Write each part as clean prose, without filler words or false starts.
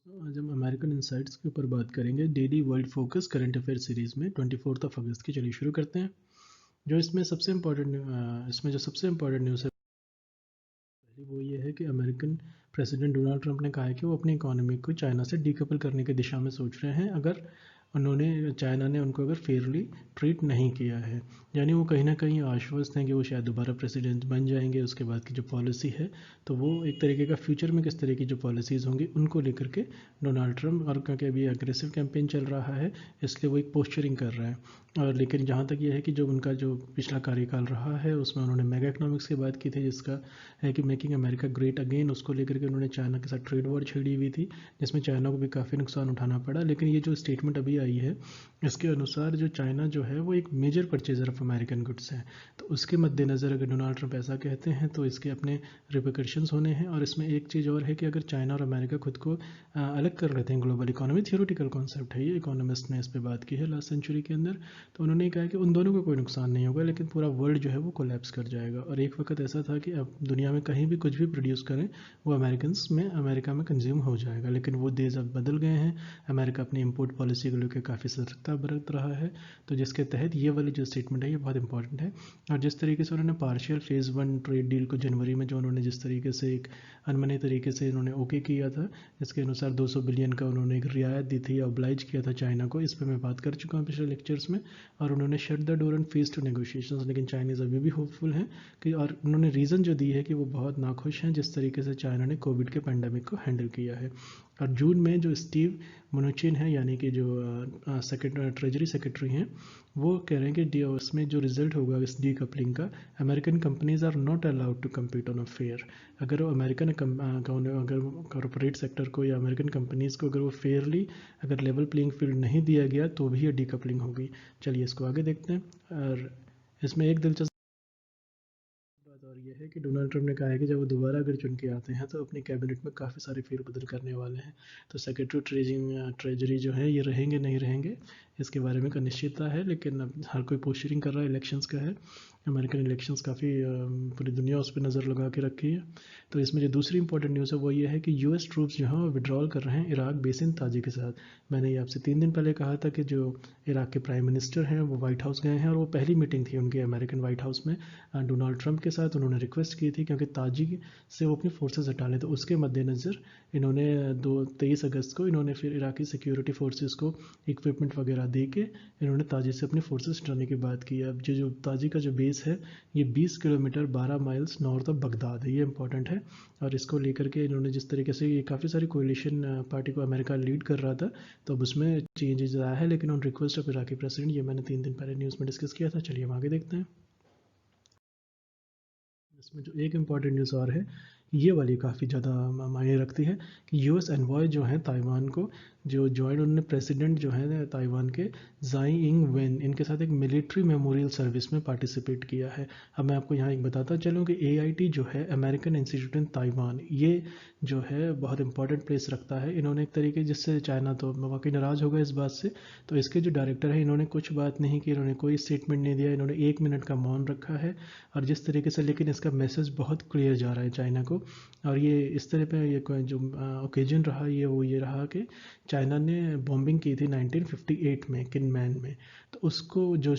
आज हम American insights के ऊपर बात करेंगे daily world focus current affair series में 24 अगस्त की। चलिए शुरू करते हैं। जो इसमें सबसे इम्पोर्टेंट न्यूज़ है वो ये है कि अमेरिकन प्रेसिडेंट डोनाल्ड ट्रंप ने कहा है कि वो अपनी इकोनॉमी को चाइना से डीकपल करने की दिशा में सोच रहे हैं अगर चाइना ने उनको अगर फेयरली ट्रीट नहीं किया है। यानी वो कहीं ना कहीं आश्वस्त हैं कि वो शायद दोबारा प्रेसिडेंट बन जाएंगे। उसके बाद की जो पॉलिसी है तो वो एक तरीके का फ्यूचर में किस तरह की जो पॉलिसीज़ होंगी उनको लेकर के डोनाल्ड ट्रंप, और क्योंकि अभी एग्रेसिव कैंपेन चल रहा है इसलिए वो एक पोस्चरिंग कर रहा है। और लेकिन जहाँ तक ये है कि जो उनका जो पिछला कार्यकाल रहा है उसमें उन्होंने मेगा इकोनॉमिक्स की बात की थी, जिसका है कि मेकिंग अमेरिका ग्रेट अगेन, उसको लेकर के उन्होंने चाइना के साथ ट्रेड वॉर छेड़ी हुई थी जिसमें चाइना को भी काफ़ी नुकसान उठाना पड़ा। लेकिन ये जो स्टेटमेंट अभी आई है इसके अनुसार जो चाइना जो है वो एक major purchaser of American goods है। तो उसके मद्देनज़र अगर डोनाल्ड ट्रंप ऐसा कहते हैं तो इसके अपने रिपरकशंस होने हैं। और इसमें एक चीज़ और है कि अगर चाइना और अमेरिका खुद को अलग कर लेते हैं ग्लोबल इकोनॉमी, थियोरेटिकल कॉन्सेप्ट है ये, इकोनॉमिस्ट ने इस पर बात की है लास्ट सेंचुरी के अंदर, तो उन्होंने कहा कि उन दोनों को कोई नुकसान नहीं होगा लेकिन पूरा वर्ल्ड जो है वो कोलैप्स कर जाएगा। और एक वक्त ऐसा था कि अब दुनिया में कहीं भी कुछ भी प्रोड्यूस करें वो अमेरिका में कंज्यूम हो जाएगा। लेकिन वो डेज अब बदल गए हैं। अमेरिका अपनी इम्पोर्ट पॉलिसी को लेकर काफ़ी सतर्कता बरत रहा है, तो जिसके तहत ये वाली जो स्टेटमेंट है ये बहुत इंपॉर्टेंट है। और जिस तरीके से उन्होंने पार्शियल फेज़ 1 ट्रेड डील को जनवरी में जो उन्होंने जिस तरीके से एक अनमने तरीके से इन्होंने ओके किया था, इसके अनुसार 200 बिलियन का उन्होंने एक रियायत दी थी, ऑब्लाइज किया था चाइना को, इस पर मैं बात कर चुका हूँ पिछले लेक्चर्स में। और उन्होंने shut the door and face to negotiations, लेकिन चाइनीज़ अभी भी होपफुल हैं कि, और उन्होंने रीज़न जो दी है कि वो बहुत नाखुश हैं जिस तरीके से चाइना ने कोविड के पैंडमिक को हैंडल किया है। और जून में जो स्टीव मुनुचिन है यानी कि जो ट्रेजरी सेक्रेटरी हैं, वो कह रहे हैं कि उसमें जो रिजल्ट होगा इस डी कपलिंग का, American companies are not allowed to compete on a fair. अगर वो अगर कॉरपोरेट सेक्टर को या अमेरिकन कंपनीज को अगर वो फेयरली अगर लेवल प्लेइंग फील्ड नहीं दिया गया तो भी ये डी कपलिंग होगी। चलिए इसको आगे देखते हैं। और इसमें एक दिलचस्प बात और ये है कि डोनाल्ड ट्रंप ने कहा है कि जब वो दोबारा अगर चुन के आते हैं तो अपनी कैबिनेट में काफ़ी सारे फेरबदल करने वाले हैं। तो सेक्रेटरी ट्रेजरी जो है ये रहेंगे नहीं रहेंगे इसके बारे में अनिश्चितता है, लेकिन अब हर कोई पोस्चरिंग कर रहा है, इलेक्शंस का है। अमेरिकन इलेक्शंस काफ़ी पूरी दुनिया उस पर नज़र लगा के रखी है। तो इसमें जो दूसरी इंपॉर्टेंट न्यूज़ है वो ये है कि यूएस ट्रूप्स जो हैं वो विड्रॉल कर रहे हैं इराक बेसिन ताजी के साथ। मैंने ये आपसे 3 दिन पहले कहा था कि जो इराक के प्राइम मिनिस्टर हैं वो वाइट हाउस गए हैं और वो पहली मीटिंग थी उनकी अमेरिकन वाइट हाउस में डोनाल्ड ट्रंप के साथ। उन्होंने रिक्वेस्ट की थी क्योंकि ताजी से वो अपनी फोर्सेस हटा लें, तो उसके मद्देनज़र इन्होंने 23 अगस्त को इन्होंने फिर इराकी सिक्योरिटी फोर्सेस को इक्विपमेंट वगैरह दे के इन्होंने ताजी से अपनी फोर्सेस हटाने की बात की है। अब जो ताजी का जो बेस है ये 20 kilometre 12 miles north of Baghdad है, ये इंपॉर्टेंट है। और इसको लेकर के इन्होंने जिस तरीके से ये काफ़ी सारी कोलिशन पार्टी को अमेरिका लीड कर रहा था तो अब उसमें चेंजेस आया है, लेकिन on request of Iraqi president, ये मैंने 3 दिन पहले न्यूज़ में डिस्कस किया था। चलिए हम आगे देखते हैं। इसमें जो एक इम्पॉर्टेंट न्यूज़ और है ये वाली काफ़ी ज़्यादा मायने रखती है कि यूएस एनवॉय जो है ताइवान को जो ज्वाइन, उन्होंने प्रेसिडेंट जो है ताइवान के जाई इंग वेन इनके साथ एक मिलिट्री मेमोरियल सर्विस में पार्टिसिपेट किया है। अब मैं आपको यहाँ एक बताता चलूँ कि एआईटी जो है अमेरिकन इंस्टीट्यूट इन ताइवान, ये जो है बहुत इंपॉर्टेंट प्लेस रखता है। इन्होंने एक तरीके जिससे चाइना तो वाकई नाराज़ होगा इस बात से, तो इसके जो डायरेक्टर है इन्होंने कुछ बात नहीं की, इन्होंने कोई स्टेटमेंट नहीं दिया, इन्होंने 1 मिनट का मौन रखा है। और जिस तरीके से, लेकिन इसका मैसेज बहुत क्लियर जा रहा है चाइना को। और ये इस तरह पे ये जो ओकेजन रहा ये रहा कि चाइना ने बॉम्बिंग की थी 1958 में किनमैन में, तो उसको जो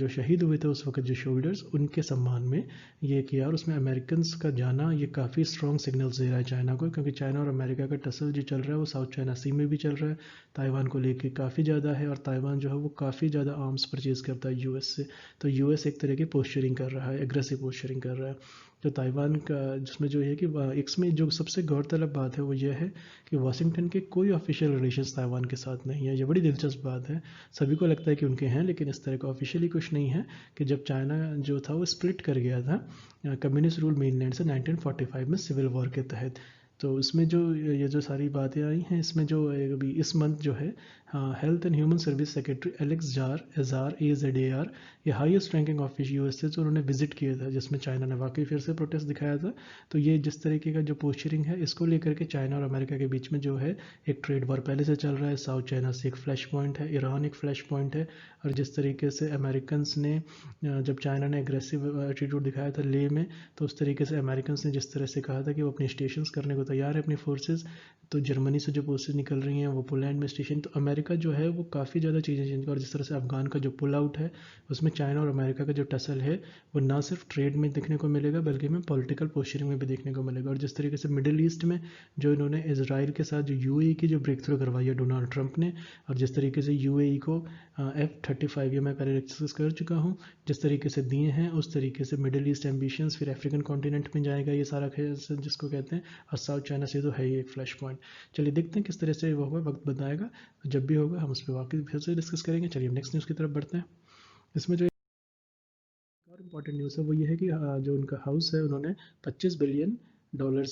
शहीद हुए थे उस वक्त जो शोल्डर्स, उनके सम्मान में ये किया। और उसमें अमेरिकन का जाना ये काफ़ी स्ट्रॉन्ग सिग्नल्स दे रहा है चाइना को, क्योंकि चाइना और अमेरिका का टसल जो चल रहा है वो साउथ चाइना सी में भी चल रहा है, ताइवान को लेके काफ़ी ज़्यादा है। और ताइवान जो है वो काफ़ी ज़्यादा आर्म्स परचेज़ करता है यूएस से, तो यूएस एक तरह की पोस्चरिंग कर रहा है, एग्रेसिव पोस्चरिंग कर रहा है। तो ताइवान का जिसमें जो है कि इसमें जो सबसे गौरतलब बात है वो ये है कि वाशिंगटन के कोई ऑफिशियल रिलेशंस ताइवान के साथ नहीं है। ये बड़ी दिलचस्प बात है। सभी को लगता है कि उनके हैं, लेकिन इस तरह का ऑफिशियली कुछ नहीं है। कि जब चाइना जो था वो स्प्लिट कर गया था कम्युनिस्ट रूल मेनलैंड से 1945 में सिविल वॉर के तहत, तो इसमें जो ये जो सारी बातें आई हैं इसमें जो अभी इस मंथ जो है health and human service secretary Alex jar AZAR, ये हाईएस्ट रैंकिंग ऑफिस यूएस से, जो उन्होंने विजिट किया था, जिसमें चाइना ने वाकई फिर से प्रोटेस्ट दिखाया था। तो ये जिस तरीके का जो पोस्चरिंग है, इसको लेकर के चाइना और अमेरिका के बीच में जो है एक ट्रेड वॉर पहले से चल रहा है। साउथ चाइना से एक फ्लैश पॉइंट है, ईरान एक फ्लैश पॉइंट है। और जिस तरीके से अमेरिकन ने जब चाइना ने एग्रेसिव एटीट्यूड दिखाया था ले में, तो उस तरीके से अमेरिकन ने जिस तरह से कहा था कि वो अपने स्टेशंस करने को तैयार है अपनी फोर्सेस, तो जर्मनी से जो फोर्सेस निकल रही हैं वो पोलैंड में स्टेशन, तो अमेरिका जो है वो काफ़ी ज़्यादा चीज़ें चेंज कर, और जिस तरह से अफगान का जो पुल आउट है, उसमें चाइना और अमेरिका का जो टसल है वो ना सिर्फ ट्रेड में देखने को मिलेगा बल्कि हमें पॉलिटिकल पोस्चरिंग में भी देखने को मिलेगा। और जिस तरीके से मिडिल ईस्ट में जो इन्होंने इसराइल के साथ जो यूएई की जो ब्रेक थ्रू करवाई है डोनाल्ड ट्रंप ने, और जिस तरीके से यूएई को F-35, ये मैं पहले डिस्कस कर चुका हूँ, जिस तरीके से दिए हैं, उस तरीके से मिडिल ईस्ट एम्बिशंस, फिर अफ्रीकन कॉन्टिनेंट में जाएगा ये सारा जिसको कहते हैं, और साउथ चाइना से तो है ही एक फ्लैश पॉइंट। चलिए देखते हैं किस तरह से वो होगा, वक्त बताएगा, जब भी होगा हम उस पर वाकई फिर से डिस्कस करेंगे। चलिए नेक्स्ट न्यूज़ की तरफ बढ़ते हैं। इसमें जो और इम्पॉर्टेंट न्यूज़ है वो ये है कि जो उनका हाउस है, उन्होंने $25 बिलियन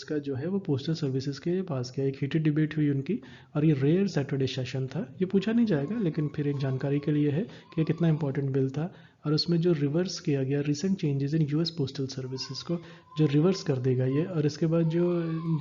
का जो है वो पोस्टल सर्विसेज के पास किया। एक हीटेड डिबेट हुई उनकी, और ये रेयर सैटरडे सेशन था, ये पूछा नहीं जाएगा लेकिन फिर एक जानकारी के लिए है कि ये कितना इंपॉर्टेंट बिल था। और उसमें जो रिवर्स किया गया recent changes in US postal services को जो रिवर्स कर देगा ये। और इसके बाद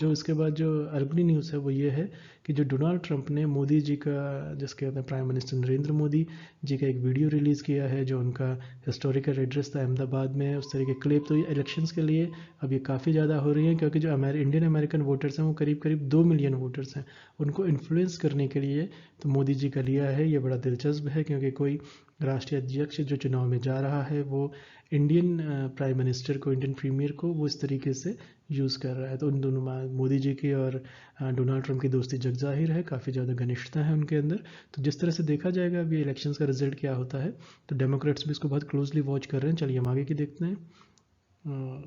इसके बाद जो अगली न्यूज़ है वो ये है कि जो डोनाल्ड ट्रंप ने मोदी जी का, जिसके कहते हैं प्राइम मिनिस्टर नरेंद्र मोदी जी का एक वीडियो रिलीज़ किया है, जो उनका हिस्टोरिकल एड्रेस था अहमदाबाद में, उस तरह के क्लिप। तो ये इलेक्शंस के लिए अब ये काफ़ी ज़्यादा हो रही है, क्योंकि जो इंडियन अमेरिकन वोटर्स हैं वो करीब करीब 2 मिलियन वोटर्स हैं, उनको इन्फ्लुएंस करने के लिए तो मोदी जी का लिया है। ये बड़ा दिलचस्प है, क्योंकि कोई राष्ट्रीय अध्यक्ष जो चुनाव में जा रहा है वो इंडियन प्राइम मिनिस्टर को, इंडियन प्रीमियर को वो इस तरीके से यूज़ कर रहा है। तो उन दोनों मोदी जी की और डोनाल्ड ट्रंप की दोस्ती जग जाहिर है, काफ़ी ज़्यादा घनिष्ठता है उनके अंदर। तो जिस तरह से देखा जाएगा अभी इलेक्शंस का रिजल्ट क्या होता है, तो डेमोक्रेट्स भी इसको बहुत क्लोजली वॉच कर रहे हैं। चलिए हम आगे की देखते हैं।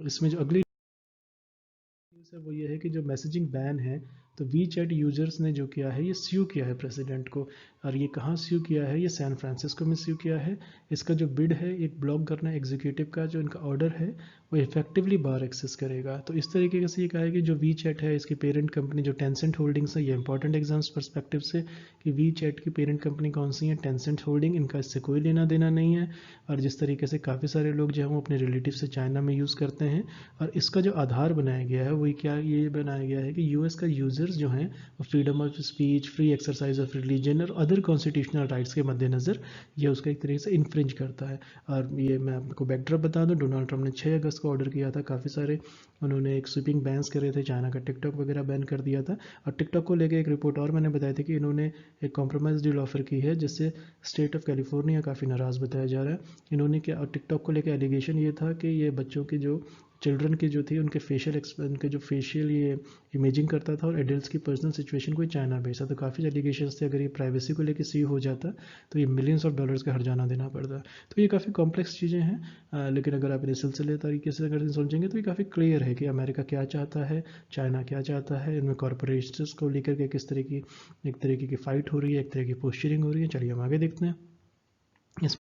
इसमें जो अगली न्यूज़ है वो ये है कि जो मैसेजिंग बैन है, तो वी चैट यूजर्स ने जो किया है ये स्यू किया है प्रेसिडेंट को। और ये कहाँ स्यू किया है, ये सैन फ्रांसिस्को में स्यू किया है। इसका जो बिड है एक ब्लॉक करना एग्जीक्यूटिव का, जो इनका ऑर्डर है वो इफेक्टिवली बार एक्सेस करेगा। तो इस तरीके से ये कहा है कि जो वी चैट है इसकी पेरेंट कंपनी जो टेंसेंट होल्डिंग्स है, ये इंपॉर्टेंट एग्जाम्स परस्पेक्टिव से कि वी चैट की पेरेंट कंपनी कौन सी है, टेंसेंट होल्डिंग, इनका इससे कोई लेना देना नहीं है। और जिस तरीके से काफ़ी सारे लोग जो है वो अपने रिलेटिव से चाइना में यूज़ करते हैं, और इसका जो आधार बनाया गया है वो क्या ये बनाया गया है कि यूएस का यूज़र्स जो हैं वो freedom of speech, free exercise of religion और अदर कॉन्स्टिट्यूशनल राइट्स के मद्देनज़र ये उसका एक तरीके से इन्फ्रिंज करता है। और ये मैं आपको बैकड्रॉप बता दूं, डोनाल्ड ट्रंप ने 6 अगस्त को ऑर्डर किया था, काफ़ी सारे उन्होंने एक स्वीपिंग बैन्स करे थे, चाइना का टिकटॉक वगैरह बैन कर दिया था। और टिकटॉक को लेकर एक रिपोर्ट और मैंने बताया था कि इन्होंने एक कॉम्प्रोमाइज़ डील ऑफर की है, जिससे स्टेट ऑफ कैलिफोर्निया काफ़ी नाराज़ बताया जा रहा है। इन्होंने क्या, टिकटॉक को लेकर एलिगेशन ये था कि ये बच्चों की जो चिल्ड्रन की जो थी उनके जो फेशियल ये इमेजिंग करता था, और एडल्ट्स की पर्सनल सिचुएशन को चाइना भेजता। तो काफ़ी एलिगेशंस थे, अगर ये प्राइवेसी को लेकर सी हो जाता तो ये मिलियंस ऑफ डॉलर्स का हर्जाना देना पड़ता। तो ये काफ़ी कॉम्प्लेक्स चीज़ें हैं, लेकिन अगर आप इन्हें सिलसिले तरीके से अगर सोचेंगे तो ये काफ़ी क्लियर है कि अमेरिका क्या चाहता है, चाइना क्या चाहता है, इनमें कॉरपोरेट्स को लेकर के किस तरह की एक तरीके की फ़ाइट हो रही है, एक तरह की पोस्चरिंग हो रही है। चलिए हम आगे देखते हैं। इस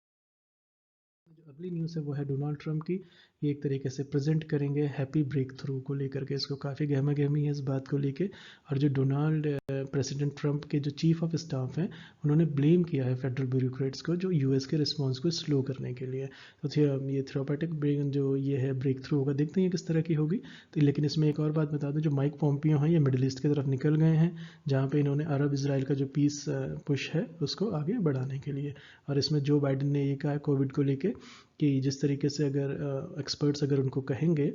जो अगली न्यूज़ है वो है डोनाल्ड ट्रंप की। ये एक तरीके से प्रेजेंट करेंगे हैप्पी ब्रेक थ्रू को लेकर के, इसको काफ़ी गहमा गहमी है इस बात को लेके। और जो डोनाल्ड प्रेसिडेंट ट्रंप के जो चीफ ऑफ स्टाफ हैं, उन्होंने ब्लेम किया है फेडरल ब्यूरोक्रेट्स को जो यूएस के रिस्पॉन्स को स्लो करने के लिए। तो ये थ्योरेटिक जो ये है ब्रेक थ्रू होगा, देखते हैं किस तरह की होगी। तो लेकिन इसमें एक और बात बता दूं, जो माइक पॉम्पियो हैं ये मिडिल ईस्ट की तरफ निकल गए हैं, जहाँ पे इन्होंने अरब इसराइल का जो पीस पुश है उसको आगे बढ़ाने के लिए। और इसमें जो बाइडन ने ये कहा है कोविड को लेके कि जिस तरीके से अगर एक्सपर्ट्स अगर उनको कहेंगे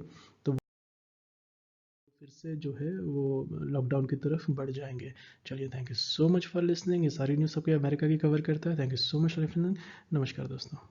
तो फिर से जो है वो लॉकडाउन की तरफ बढ़ जाएंगे। चलिए thank you so much for listening. ये सारी न्यूज़ सबको अमेरिका की कवर करता है। Thank you so much for listening. नमस्कार दोस्तों।